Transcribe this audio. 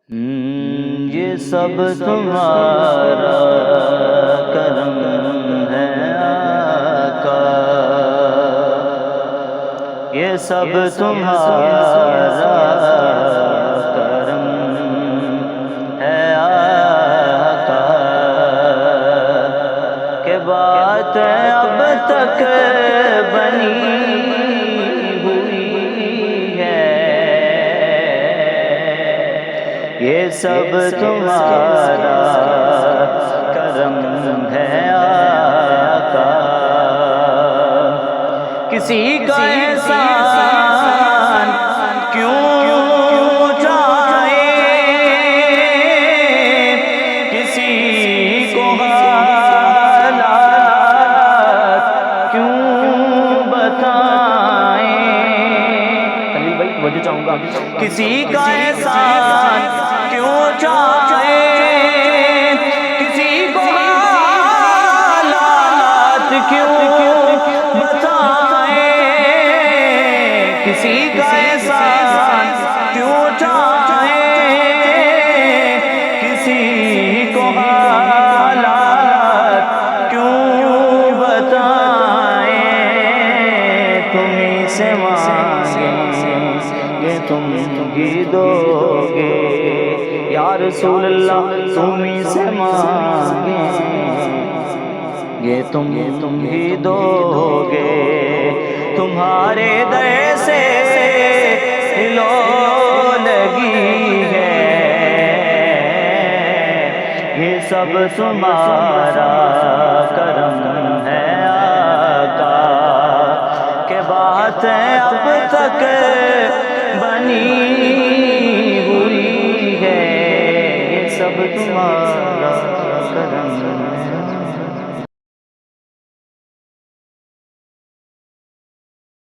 یہ سب تمہارا کرم ہے آقا، یہ سب تمہارا کرم ہے آقا، کہ بات اب تک بنی یہ سب تمہارا کرم ہے آقا، کسی کا احسان کیوں چاہے، کسی کو حالات کیوں بتائیں، خلیل بھائی وجہ چاہوں گا، کسی کا احسان کیوں چاہے، کسی کو حالات کیوں بتائیں، کسی کا احسان کیوں چاہے، کسی کو حالات کیوں بتائیں، تمہیں سے مانگیں گے تم ہی دو گے، یا رسول اللہ تمہیں سے مانگیں گے تم ہی دو گے، تمہارے در سے لو لگی ہے، یہ سب تمہارا کرم ہے آقا، کہ باتیں اب تک بنی ہوئی ہے، یہ سب تمہارا کرم ہے۔